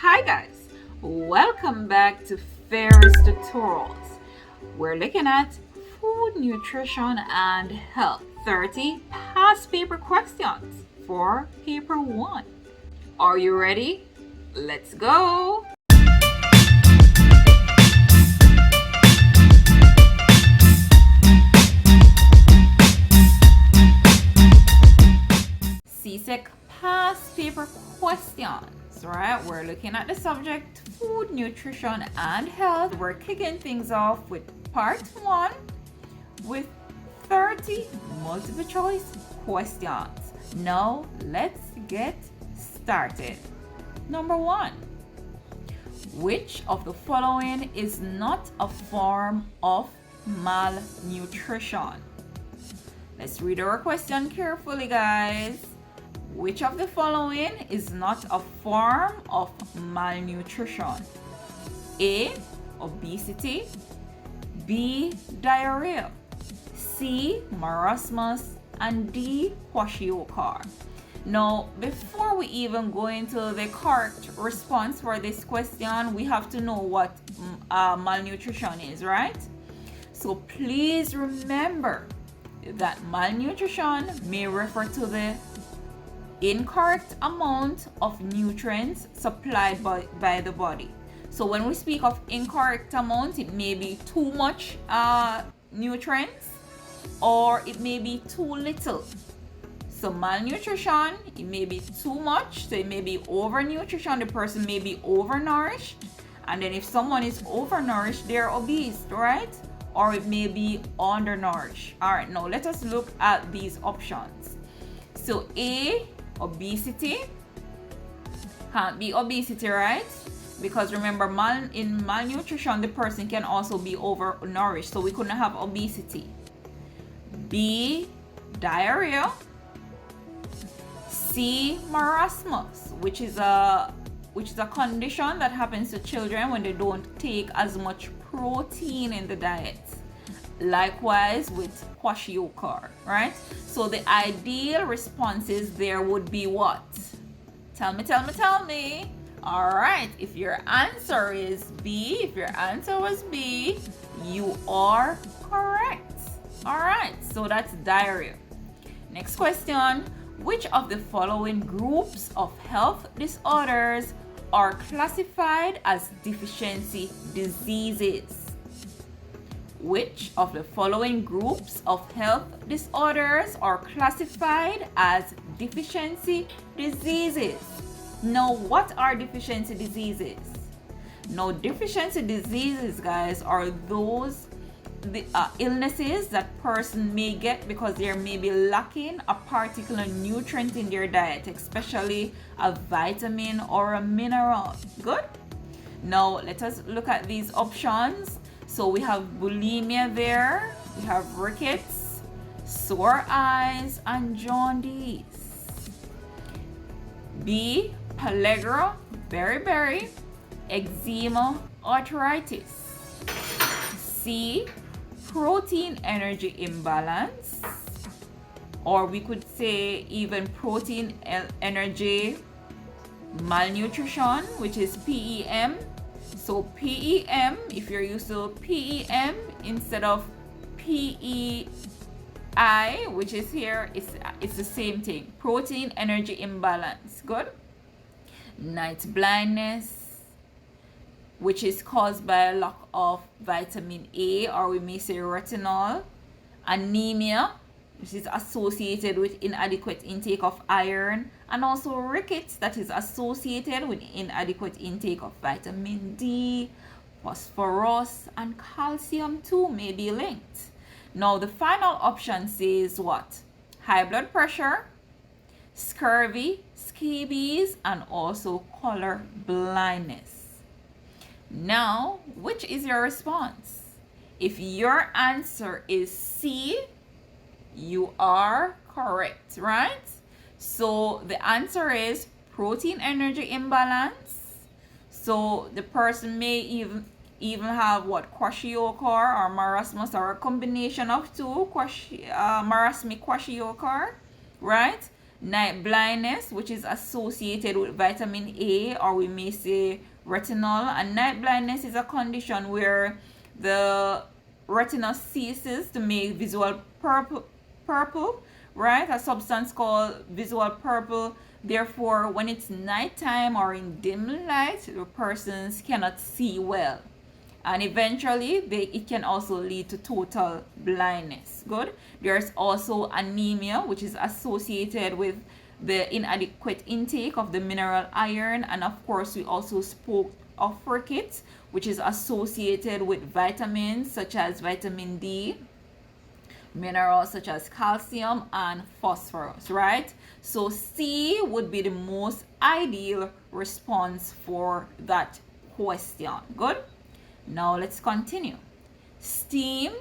Hi guys, welcome back to Ferris Tutorials. We're looking at food, nutrition, and health. 30 past paper questions for paper 1. Are you ready? Let's go! CSEC past paper questions, right? We're looking at the subject food, nutrition, and health. We're kicking things off with part 1 with 30 multiple choice questions. Now let's get started. Number 1. Which of the following is not a form of malnutrition? Let's read our question carefully, guys. Which of the following is not a form of malnutrition? A. Obesity. B. Diarrhea. C. Marasmus. And D. Kwashiorkor. Now, before we even go into the correct response for this question, we have to know what malnutrition is, right? So please remember that malnutrition may refer to the incorrect amount of nutrients supplied by the body. So when we speak of incorrect amount, it may be too much nutrients or it may be too little. So malnutrition, it may be too much, so it may be overnutrition, the person may be overnourished, and then if someone is overnourished, they're obese, right? Or it may be undernourished. All right, now let us look at these options. So A, obesity, can't be obesity, right? Because remember, in malnutrition, the person can also be overnourished, so we couldn't have obesity. B, diarrhea. C, marasmus, which is a condition that happens to children when they don't take as much protein in the diet. Likewise with kwashiorkor, right? So the ideal responses there would be what? Tell me. All right, if your answer is B, if your answer was B, you are correct. All right, so that's diarrhea. Next question. Which of the following groups of health disorders are classified as deficiency diseases? Which of the following groups of health disorders are classified as deficiency diseases? Now, what are deficiency diseases? Now, deficiency diseases, guys, are those illnesses that person may get because they may be lacking a particular nutrient in their diet, especially a vitamin or a mineral. Good. Now let us look at these options. So we have bulimia there, we have rickets, sore eyes, and jaundice. B, pellagra, beriberi, eczema, arthritis. C, protein energy imbalance, or we could say even protein energy malnutrition, which is PEM. So PEM, if you're used to PEM instead of PEI, which is here, it's the same thing. Protein energy imbalance. Good. Night blindness, which is caused by a lack of vitamin A, or we may say retinol. Anemia, which is associated with inadequate intake of iron, and also rickets, that is associated with inadequate intake of vitamin D, phosphorus, and calcium too may be linked. Now the final option says what? High blood pressure, scurvy, scabies, and also color blindness. Now, which is your response? If your answer is C, you are correct, right? So the answer is protein energy imbalance. So the person may even have what? Kwashiorkor or marasmus, or a combination of two, marasmic kwashiorkor, right? Night blindness, which is associated with vitamin A, or we may say retinol. And night blindness is a condition where the retina ceases to make visual purple, right? A substance called visual purple. Therefore, when it's nighttime or in dim light, the persons cannot see well. And eventually, it can also lead to total blindness. Good. There's also anemia, which is associated with the inadequate intake of the mineral iron. And of course, we also spoke of rickets, which is associated with vitamins such as vitamin D, minerals such as calcium and phosphorus, right? So C would be the most ideal response for that question. Good. Now let's continue. Steamed,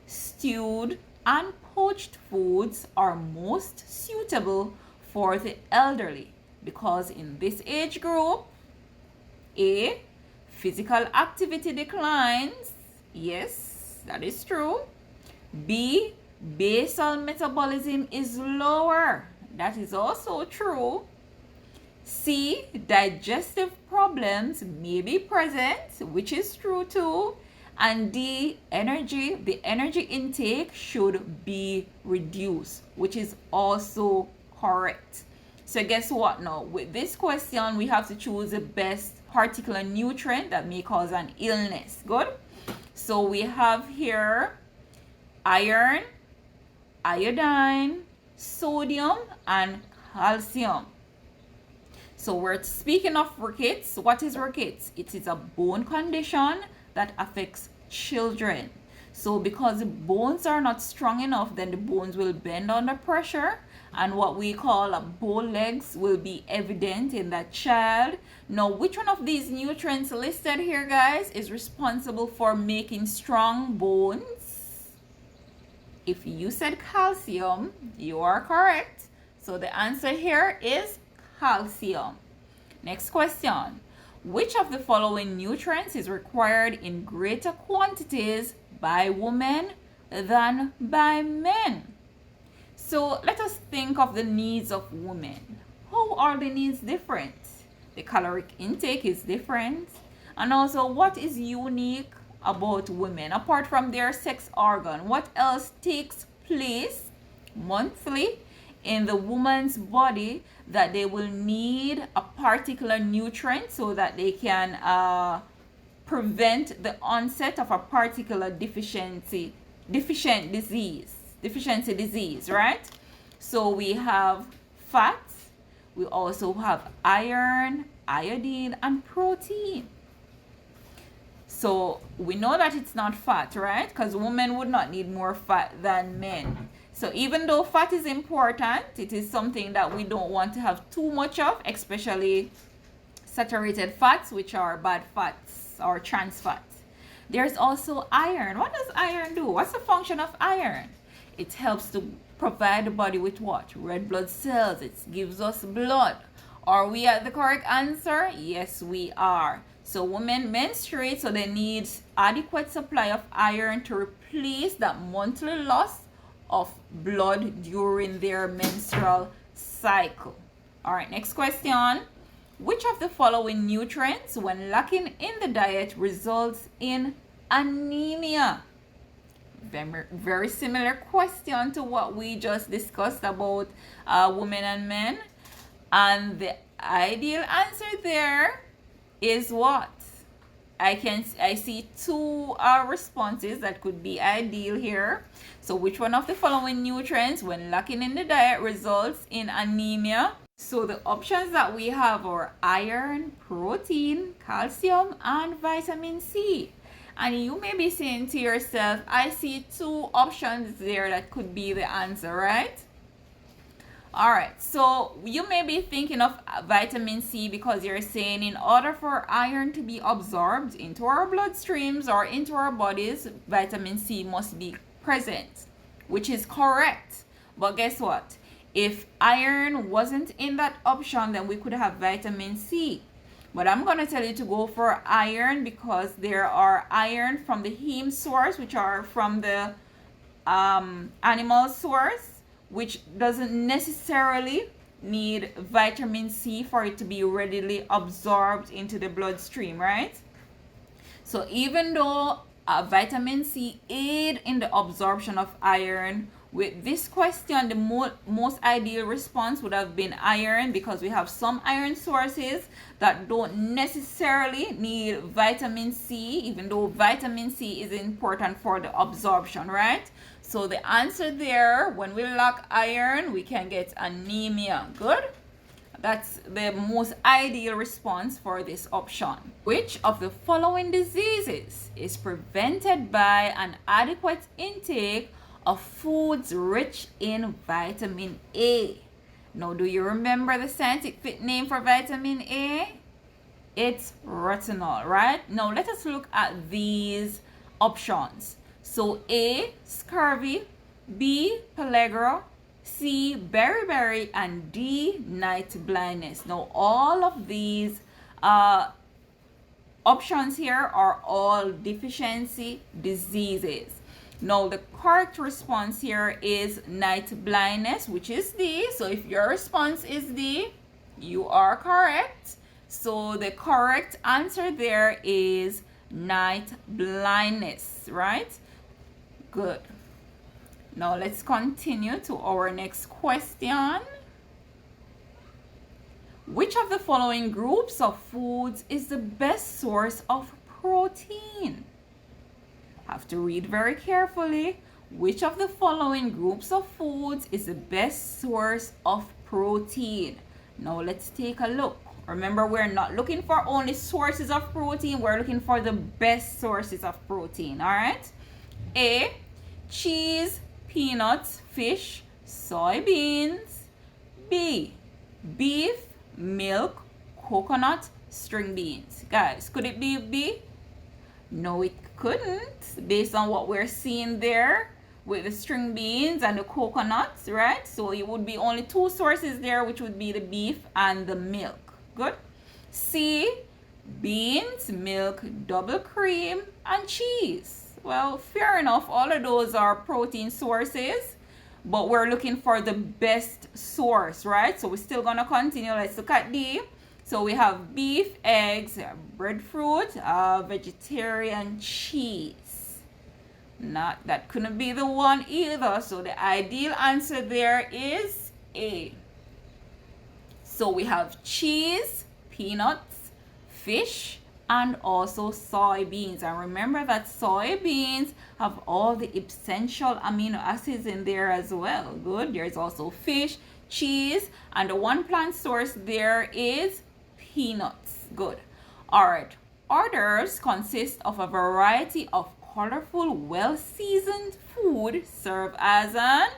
stewed, and poached foods are most suitable for the elderly because in this age group, A, physical activity declines. Yes, that is true. B, basal metabolism is lower. That is also true. C, digestive problems may be present, which is true too. And D, the energy intake should be reduced, which is also correct. So guess what now? With this question, we have to choose the best particular nutrient that may cause an illness. Good? So we have here iron, iodine, sodium, and calcium. So we're speaking of rickets. What is rickets? It is a bone condition that affects children. So because the bones are not strong enough, then the bones will bend under pressure, and what we call bow legs will be evident in that child. Now, which one of these nutrients listed here, guys, is responsible for making strong bones? If you said calcium, you are correct. So the answer here is calcium. Next question. Which of the following nutrients is required in greater quantities by women than by men? So let us think of the needs of women. How are the needs different? The caloric intake is different. And also, what is unique about women? Apart from their sex organ, what else takes place monthly in the woman's body that they will need a particular nutrient so that they can prevent the onset of a particular deficiency disease, right? So we have fats, we also have iron, iodine, and protein. So we know that it's not fat, right? Because women would not need more fat than men. So even though fat is important, it is something that we don't want to have too much of, especially saturated fats, which are bad fats or trans fats. There's also iron. What does iron do? What's the function of iron? It helps to provide the body with what? Red blood cells. It gives us blood. Are we at the correct answer? Yes, we are. So women menstruate, so they need adequate supply of iron to replace that monthly loss of blood during their menstrual cycle. All right, next question. Which of the following nutrients, when lacking in the diet, results in anemia? Very similar question to what we just discussed about women and men. And the ideal answer there is what? I see two responses that could be ideal here. So which one of the following nutrients, when lacking in the diet, results in anemia? So the options that we have are iron, protein, calcium, and vitamin C. And you may be saying to yourself, I see two options there that could be the answer, right? All right, so you may be thinking of vitamin C because you're saying in order for iron to be absorbed into our bloodstreams or into our bodies, vitamin C must be present, which is correct. But guess what? If iron wasn't in that option, then we could have vitamin C. But I'm going to tell you to go for iron because there are iron from the heme source, which are from the animal source, which doesn't necessarily need vitamin C for it to be readily absorbed into the bloodstream, right? So even though vitamin C aid in the absorption of iron, with this question, the most ideal response would have been iron, because we have some iron sources that don't necessarily need vitamin C, even though vitamin C is important for the absorption, right? So the answer there, when we lack iron, we can get anemia. Good? That's the most ideal response for this option. Which of the following diseases is prevented by an adequate intake of foods rich in vitamin A? Now, do you remember the scientific name for vitamin A? It's retinol, right? Now, let us look at these options. So, A, scurvy, B, pellagra, C, beriberi, and D, night blindness. Now, all of these options here are all deficiency diseases. Now, the correct response here is night blindness, which is D. So, if your response is D, you are correct. So, the correct answer there is night blindness, right? Good. Now, let's continue to our next question. Which of the following groups of foods is the best source of protein? Have to read very carefully. Which of the following groups of foods is the best source of protein? Now let's take a look. Remember, we're not looking for only sources of protein, we're looking for the best sources of protein. All right. A, cheese, peanuts, fish, soybeans. B, beef, milk, coconut, string beans. Guys, could it be B? No, it couldn't, based on what we're seeing there with the string beans and the coconuts, right? So it would be only two sources there, which would be the beef and the milk. Good. C, beans, milk, double cream, and cheese. Well, fair enough, all of those are protein sources, but we're looking for the best source, right? So we're still gonna continue. Let's look at D. So we have beef, eggs, breadfruit, vegetarian cheese. That couldn't be the one either. So the ideal answer there is A. So we have cheese, peanuts, fish, and also soybeans. And remember that soybeans have all the essential amino acids in there as well. Good. There's also fish, cheese, and the one plant source there is peanuts. Good. All right. Orders consist of a variety of colorful, well-seasoned food served as an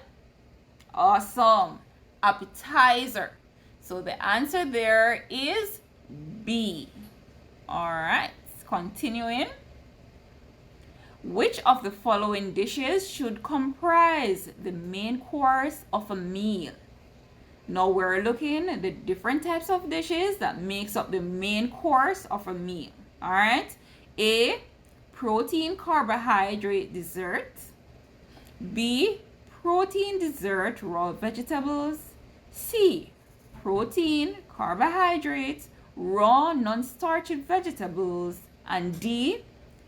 awesome appetizer. So the answer there is B. All right. Continuing. Which of the following dishes should comprise the main course of a meal? Now we're looking at the different types of dishes that makes up the main course of a meal. All right. A, protein carbohydrate dessert. B, protein dessert raw vegetables. C, protein carbohydrate raw non-starchy vegetables. And D,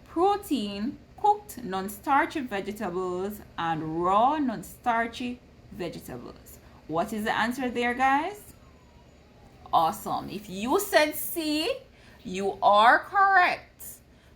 protein cooked non-starchy vegetables and raw non-starchy vegetables. What is the answer there, guys? Awesome. If you said C, you are correct.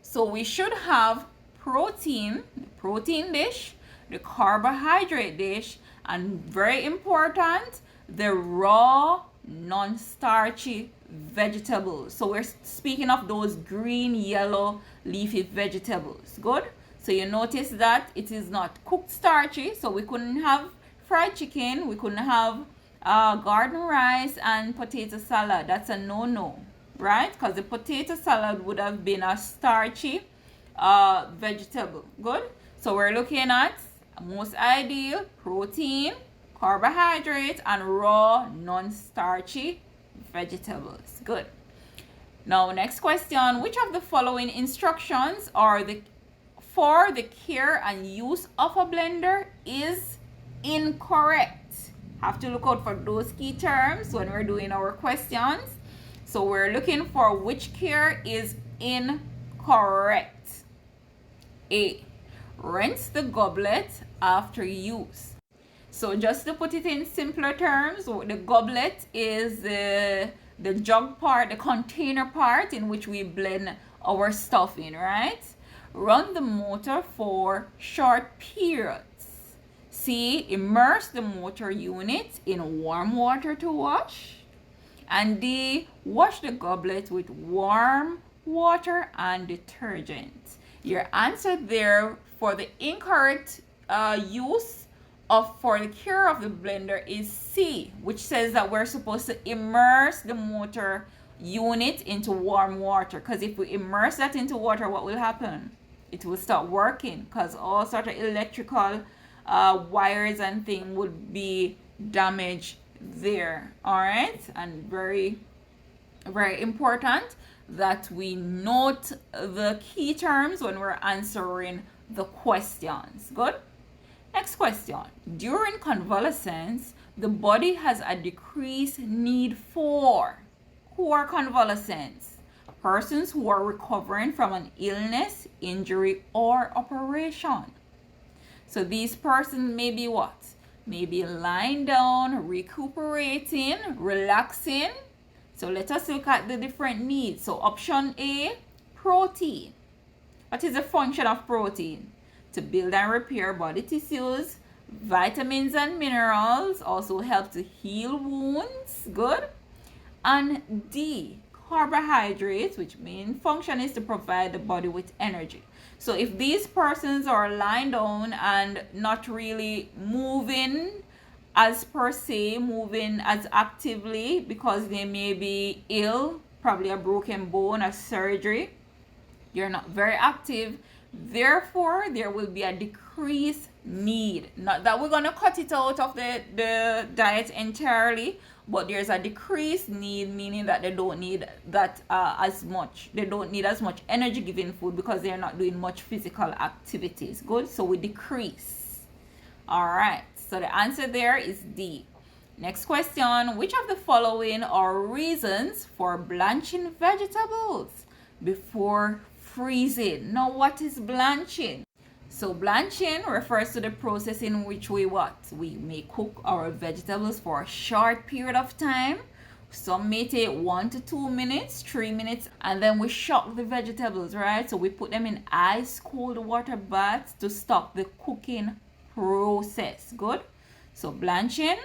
So we should have protein, the protein dish, the carbohydrate dish, and very important, the raw non-starchy vegetables. So we're speaking of those green, yellow, leafy vegetables. Good. So you notice that it is not cooked starchy, so we couldn't have fried chicken, we couldn't have garden rice and potato salad. That's a no-no, right? Because the potato salad would have been a starchy vegetable. Good. So we're looking at most ideal protein, carbohydrate, and raw non-starchy vegetables. Good. Now, next question. Which of the following instructions are for the care and use of a blender is incorrect? Have to look out for those key terms when we're doing our questions. So we're looking for which care is incorrect. A. Rinse the goblet after use. So just to put it in simpler terms, the goblet is the jug part, the container part in which we blend our stuff in, right? Run the motor for short periods. C. Immerse the motor unit in warm water to wash. And D. Wash the goblet with warm water and detergent. Your answer there for the incorrect use for the care of the blender is C, which says that we're supposed to immerse the motor unit into warm water, because if we immerse that into water, what will happen? It will start working, because all sort of electrical wires and things would be damaged there. All right, and very, very important that we note the key terms when we're answering the questions. Good. Next question. During convalescence, the body has a decreased need for. Who are convalescents? Persons who are recovering from an illness, injury, or operation. So these persons may be what? Maybe lying down, recuperating, relaxing. So let us look at the different needs. So option A, protein. What is the function of protein? To build and repair body tissues. Vitamins and minerals also help to heal wounds. Good. And D, carbohydrates, which main function is to provide the body with energy. So if these persons are lying down and not really moving as per se, moving as actively because they may be ill, probably a broken bone, a surgery, you're not very active, therefore there will be a decreased need. Not that we're going to cut it out of the diet entirely, but there's a decreased need, meaning that they don't need that as much. They don't need as much energy giving food because they're not doing much physical activities. Good. So we decrease. All right. So the answer there is D. Next question. Which of the following are reasons for blanching vegetables before freezing? Now, what is blanching? So blanching refers to the process in which we may cook our vegetables for a short period of time. Some may take 1 to 2 minutes, 3 minutes, and then we shock the vegetables, right? So we put them in ice cold water baths to stop the cooking process. Good. So blanching,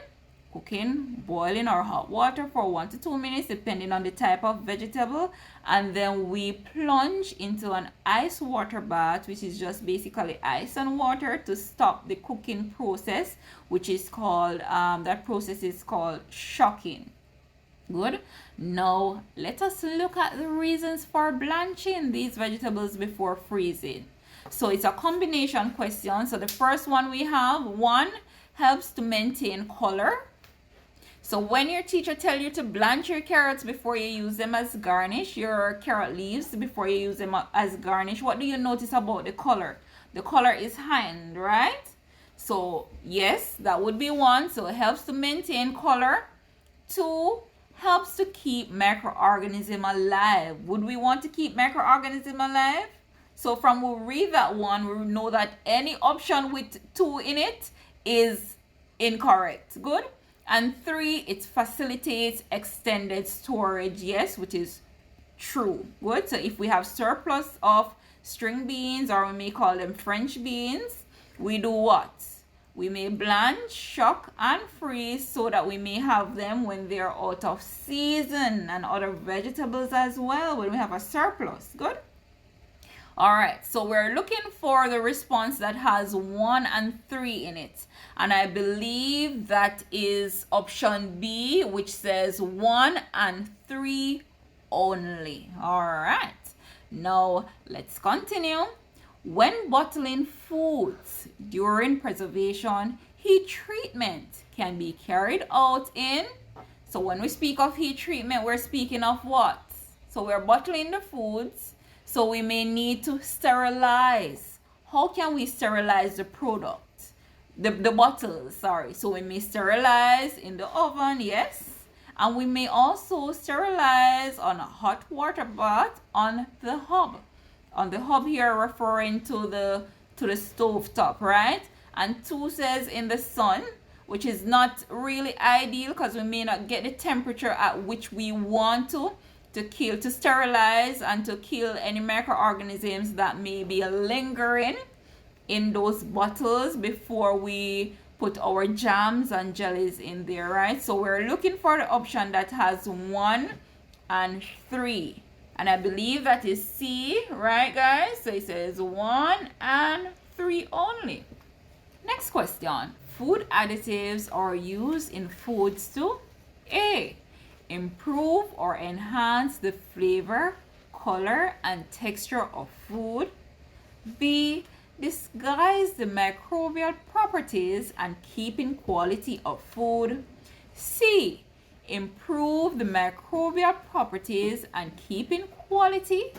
cooking, boiling or hot water for 1 to 2 minutes depending on the type of vegetable, and then we plunge into an ice water bath, which is just basically ice and water to stop the cooking process, which is called that process is called shocking. Good. Now let us look at the reasons for blanching these vegetables before freezing. So it's a combination question. So the first one we have, one, helps to maintain color. So when your teacher tells you to blanch your carrots before you use them as garnish, your carrot leaves before you use them as garnish, what do you notice about the color? The color is heightened, right? So yes, that would be one. So it helps to maintain color. Two, helps to keep microorganism alive. Would we want to keep microorganism alive? So from we read that one, we know that any option with two in it is incorrect. Good. And three, it facilitates extended storage. Yes, which is true. Good. So if we have surplus of string beans, or we may call them French beans, we do what? We may blanch, shock, and freeze so that we may have them when they're out of season, and other vegetables as well when we have a surplus. Good. All right, so we're looking for the response that has 1 and 3 in it. And I believe that is option B, which says 1 and 3 only. All right, now let's continue. When bottling foods during preservation, heat treatment can be carried out in. So when we speak of heat treatment, we're speaking of what? So we're bottling the foods. So we may need to sterilize. How can we sterilize the product? the bottles, sorry. So we may sterilize in the oven, yes. And we may also sterilize on a hot water bath on the hob. On the hob here referring to the stove top, right? And 2 says in the sun, which is not really ideal because we may not get the temperature at which we want to kill, to sterilize and to kill any microorganisms that may be lingering in those bottles before we put our jams and jellies in there, right? So we're looking for the option that has 1 and 3. And I believe that is C, right, guys? So it says 1 and 3 only. Next question. Food additives are used in foods to A. Improve or enhance the flavor, color, and texture of food. B. Disguise the microbial properties and keeping quality of food. C. Improve the microbial properties and keeping quality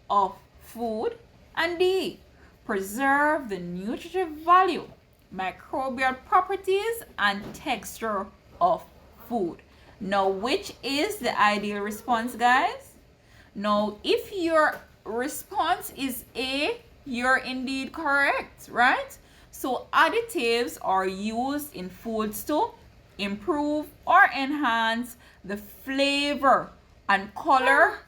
of food. And D. Preserve the nutritive value, microbial properties, and texture of food. Now, which is the ideal response, guys? Now, if your response is A, you're indeed correct, right? So additives are used in foods to improve or enhance the flavor and color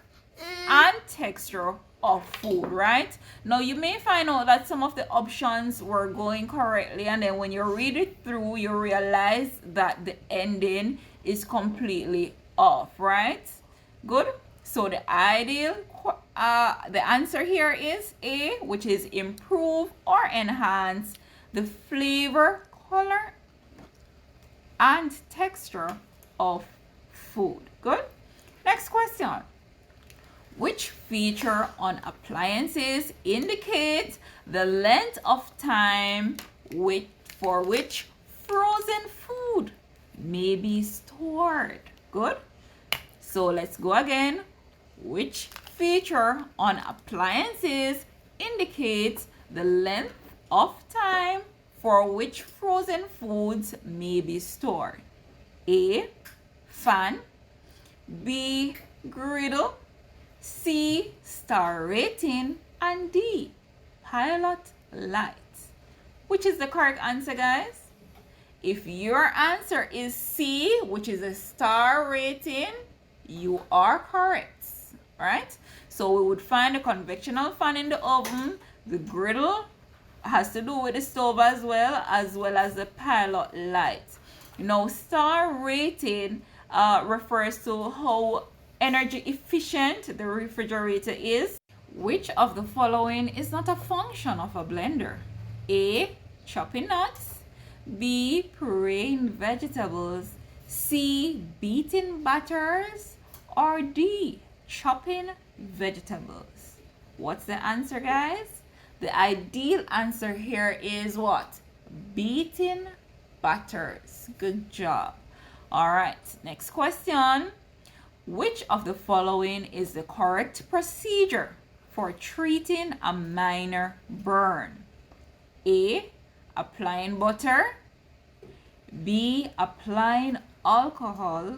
and texture of food, right? Now you may find out that some of the options were going correctly, and then when you read it through, you realize that the ending is completely off, right? Good. So the answer here is A, which is improve or enhance the flavor, color, and texture of food. Good. Next question. Which feature on appliances indicates the length of time for which frozen food may be stored? Good. So let's go again. Which feature on appliances indicates the length of time for which frozen foods may be stored? A. Fan. B. Griddle. C. Star rating. And D. Pilot light. Which is the correct answer, guys? If your answer is C, which is a star rating, you are correct, right? So we would find a convectional fan in the oven. The griddle has to do with the stove as well as the pilot light. Now, star rating refers to how energy efficient the refrigerator is. Which of the following is not a function of a blender? A. Chopping nuts. B. Pureeing vegetables. C. Beating batters. Or D. Chopping vegetables. What's the answer, guys? The ideal answer here is what? Beating batters. Good job. All right, next question. Which of the following is the correct procedure for treating a minor burn? A. Applying butter. B. Applying alcohol.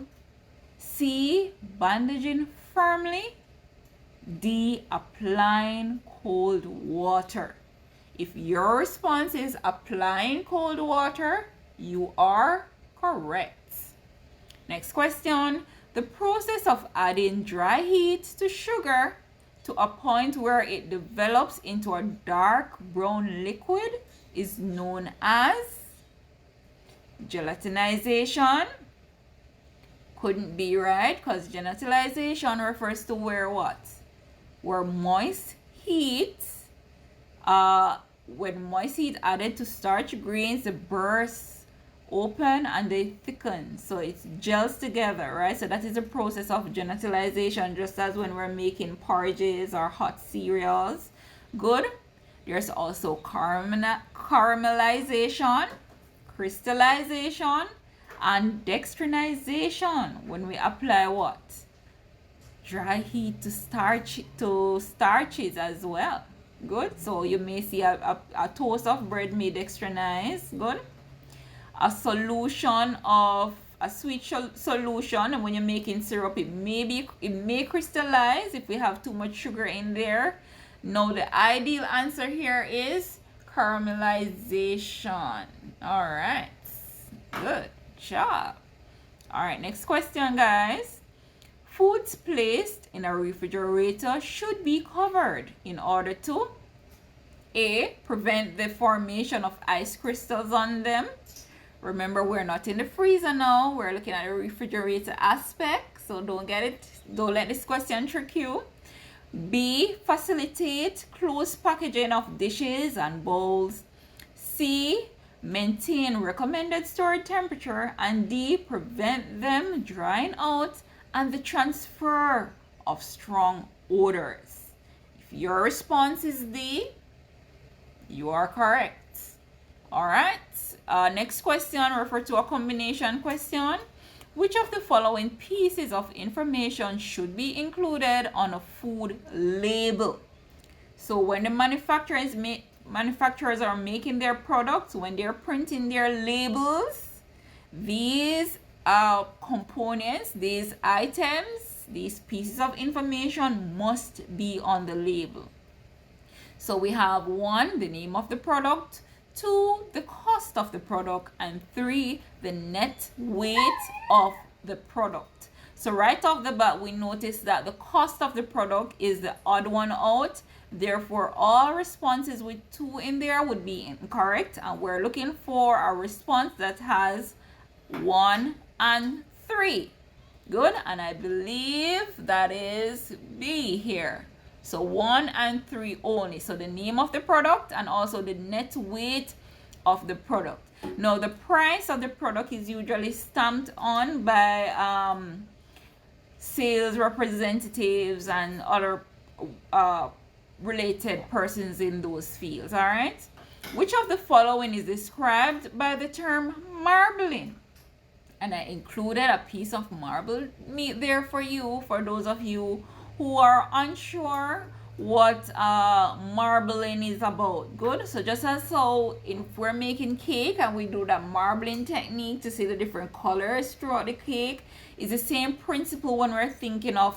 C. Bandaging firmly. D. Applying cold water. If your response is applying cold water, you are correct. Next question. The process of adding dry heat to sugar to a point where it develops into a dark brown liquid is known as gelatinization. Couldn't be right, because gelatinization refers to where what? Where moist heat, when moist heat added to starch grains, they burst open and they thicken, so it gels together, right? So that is the process of gelatinization, just as when we're making porridges or hot cereals. Good. There's also caramelization, crystallization, and dextrinization, when we apply what? Dry heat to starches as well. Good. So you may see a toast of bread may dextrinize. Good. a solution of a sweet solution, and when you're making syrup, it may crystallize if we have too much sugar in there. Now the ideal answer here is caramelization. All right, good job. All right, next question, guys. Foods placed in a refrigerator should be covered in order to A, prevent the formation of ice crystals on them. Remember, we're not in the freezer now. We're looking at the refrigerator aspect. So don't let this question trick you. B, facilitate close packaging of dishes and bowls. C, maintain recommended storage temperature. And D, prevent them drying out and the transfer of strong odors. If your response is D, you are correct. All right. Next question, refer to a combination question. Which of the following pieces of information should be included on a food label? So when the manufacturers are making their products, when they're printing their labels, these components, these items, these pieces of information must be on the label. So we have 1, the name of the product, 2, the cost of the product, and 3, the net weight of the product. So right off the bat, we notice that the cost of the product is the odd one out. Therefore, all responses with 2 in there would be incorrect. And we're looking for a response that has 1 and 3. Good. And I believe that is B here. So 1 and 3 only. So the name of the product and also the net weight of the product. Now the price of the product is usually stamped on by sales representatives and other related persons in those fields. All right. Which of the following is described by the term marbling? And I included a piece of marbled meat there for you, for those of you who are unsure what marbling is about. Good. So just as so if we're making cake and we do that marbling technique to see the different colors throughout the cake, is the same principle when we're thinking of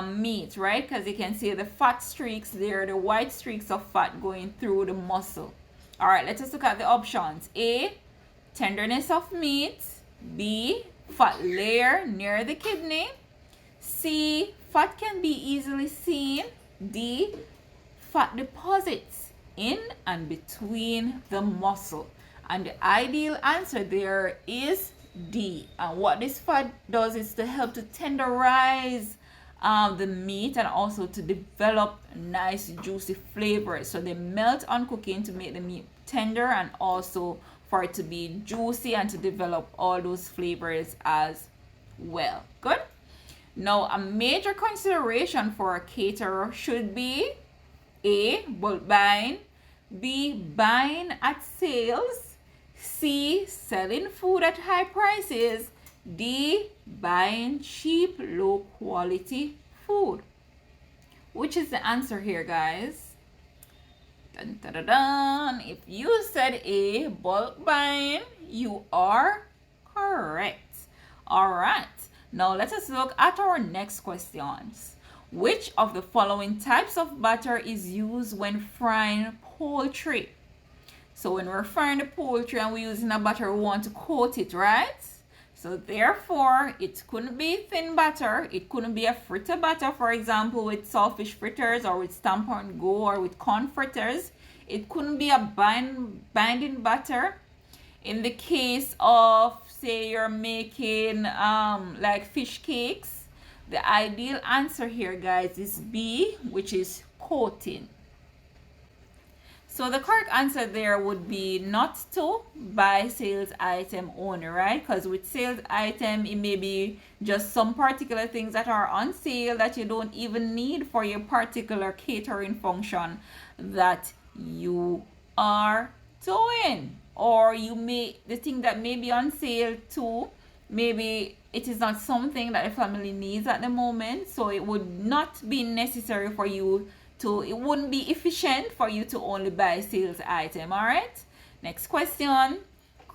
meat, right? Because you can see the fat streaks there, the white streaks of fat going through the muscle. All right, let us look at the options. A, tenderness of meat. B, fat layer near the kidney. C, fat can be easily seen. D, fat deposits in and between the muscle. And the ideal answer there is D. And what this fat does is to help to tenderize the meat and also to develop nice juicy flavors. So they melt on cooking to make the meat tender and also for it to be juicy and to develop all those flavors as well. Good. Now, a major consideration for a caterer should be A, bulk buying, B, buying at sales, C, selling food at high prices, D, buying cheap, low quality food. Which is the answer here, guys? Dun, dun, dun, dun. If you said A, bulk buying, you are correct. All right. Now let us look at our next questions. Which of the following types of butter is used when frying poultry? So when we're frying the poultry and we're using a butter, we want to coat it, right? So therefore, it couldn't be thin butter. It couldn't be a fritter butter, for example, with saltfish fritters or with Stamp and Go or with corn fritters. It couldn't be a binding butter. In the case of, say, you're making like fish cakes, the ideal answer here, guys, is B, which is coating. So the correct answer there would be not to buy sales item only, right? Because with sales item, it may be just some particular things that are on sale that you don't even need for your particular catering function that you are doing. Or you may, the thing that may be on sale too, maybe it is not something that the family needs at the moment. So it would not be necessary for you to, it wouldn't be efficient for you to only buy sales item. All right. Next question.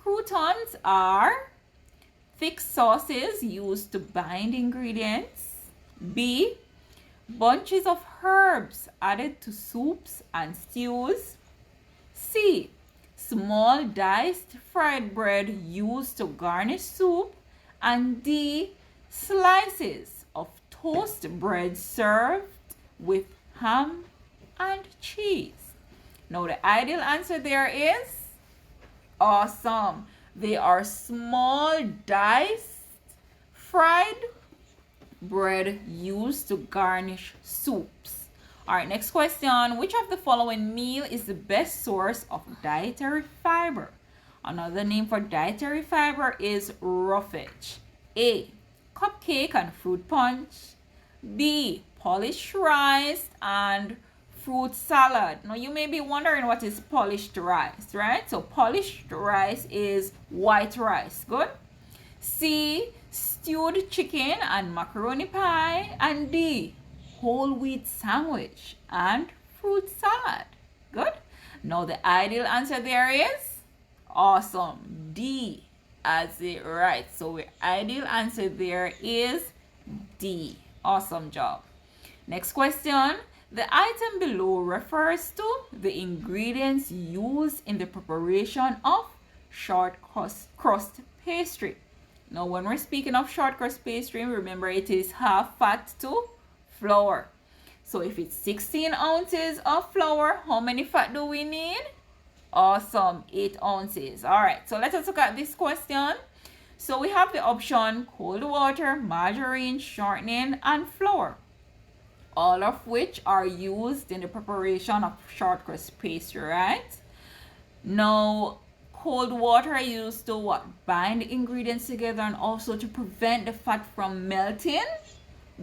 Croutons are thick sauces used to bind ingredients. B. Bunches of herbs added to soups and stews. C. Small diced fried bread used to garnish soup. And D. Slices of toast bread served with ham and cheese. Now the ideal answer there is awesome. They are small diced fried bread used to garnish soups. All right, next question. Which of the following meal is the best source of dietary fiber? Another name for dietary fiber is roughage. A. Cupcake and fruit punch. B. Polished rice and fruit salad. Now you may be wondering what is polished rice, right? So polished rice is white rice. Good. C. Stewed chicken and macaroni pie. And D. Whole wheat sandwich and fruit salad. Good. Now the ideal answer there is awesome. D as it right. So the ideal answer there is D. Awesome job. Next question. The item below refers to the ingredients used in the preparation of short crust pastry. Now, when we're speaking of short crust pastry, remember it is half fat to flour. So if it's 16 ounces of flour, how many fat do we need? Awesome, 8 ounces. All right, so let us look at this question. So we have the option cold water, margarine, shortening, and flour, all of which are used in the preparation of short crust pastry, right? Now, cold water is used to what? Bind ingredients together and also to prevent the fat from melting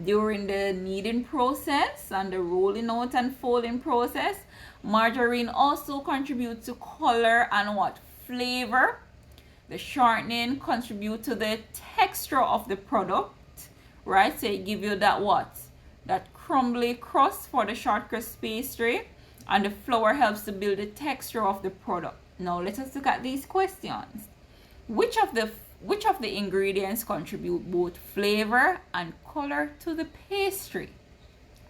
during the kneading process and the rolling out and folding process. Margarine also contributes to color and what? Flavor. The shortening contributes to the texture of the product, right? So it gives you that what? That crumbly crust for the short crust pastry, and the flour helps to build the texture of the product. Now let us look at these questions. Which of the ingredients contribute both flavor and color to the pastry?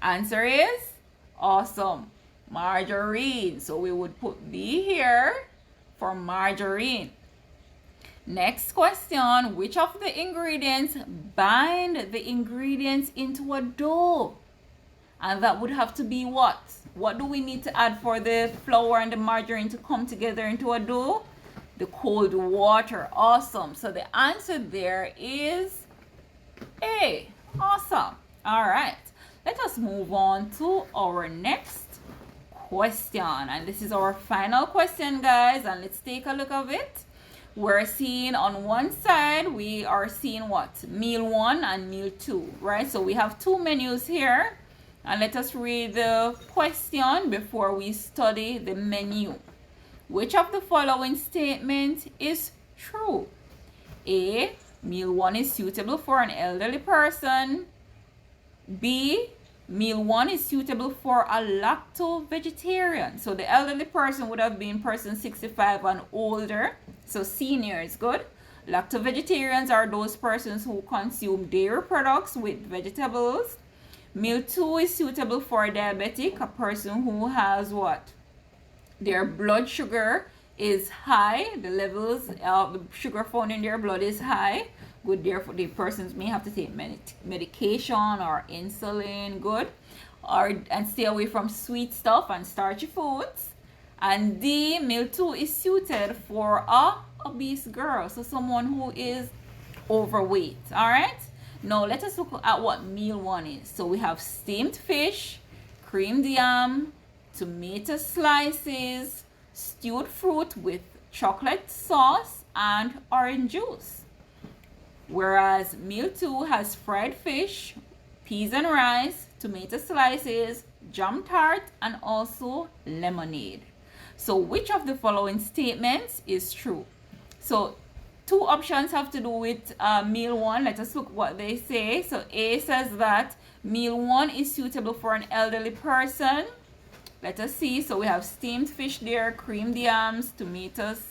Answer is awesome, margarine. So we would put B here for margarine. Next question. Which of the ingredients bind the ingredients into a dough? And that would have to be what? What do we need to add for the flour and the margarine to come together into a dough? The cold water. Awesome. So the answer there is A. Awesome. All right. Let us move on to our next question. And this is our final question, guys. And let's take a look of it. We're seeing on one side, we are seeing what? Meal 1 and meal 2, right? So we have two menus here. And let us read the question before we study the menu. Which of the following statement is true? A. Meal 1 is suitable for an elderly person. B. Meal 1 is suitable for a lacto-vegetarian. So the elderly person would have been person 65 and older. So senior is good. Lacto-vegetarians are those persons who consume dairy products with vegetables. Meal 2 is suitable for a diabetic, a person who has what? Their blood sugar is high. The levels of the sugar found in their blood is high. Good, therefore the persons may have to take medication or insulin. Good. And stay away from sweet stuff and starchy foods. And D, meal 2 is suited for a obese girl. So someone who is overweight. All right. Now let us look at what meal 1 is. So we have steamed fish, creamed yam, tomato slices, stewed fruit with chocolate sauce, and orange juice. Whereas meal 2 has fried fish, peas and rice, tomato slices, jam tart, and also lemonade. So which of the following statements is true? So two options have to do with meal 1. Let us look what they say. So A says that meal 1 is suitable for an elderly person. Let us see. So we have steamed fish there, creamed yams, tomatoes,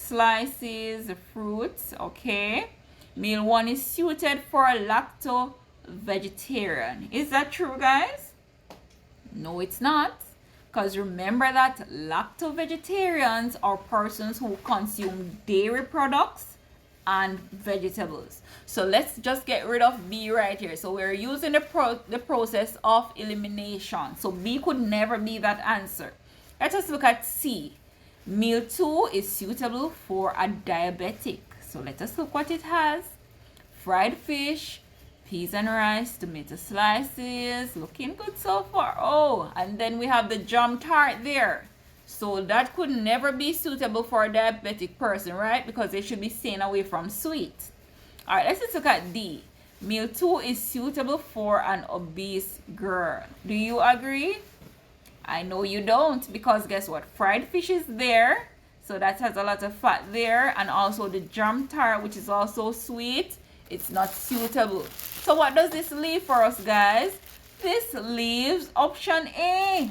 slices, fruits, okay? Meal 1 is suited for a lacto-vegetarian. Is that true, guys? No, it's not. Because remember that lacto-vegetarians are persons who consume dairy products and vegetables. So let's just get rid of B right here. So we're using the process of elimination. So B could never be that answer. Let us look at C. Meal 2 is suitable for a diabetic. So let us look what it has. Fried fish, peas and rice, tomato slices, looking good so far. Oh, and then we have the jam tart there. So that could never be suitable for a diabetic person, right? Because they should be staying away from sweet. All right, let's just look at D. Meal 2 is suitable for an obese girl. Do you agree? I know you don't, because guess what? Fried fish is there. So that has a lot of fat there. And also the jam tart, which is also sweet. It's not suitable. So what does this leave for us, guys? This leaves option A.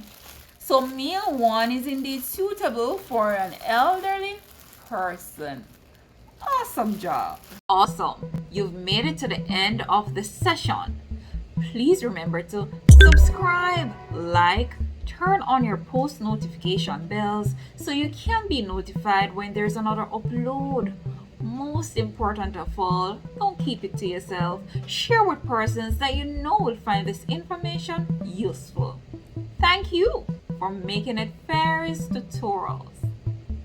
So meal 1 is indeed suitable for an elderly person. Awesome job. Awesome. You've made it to the end of the session. Please remember to subscribe, like, turn on your post notification bells so you can be notified when there's another upload. Most important of all, don't keep it to yourself. Share with persons that you know will find this information useful. Thank you for making it Fairy's Tutorials.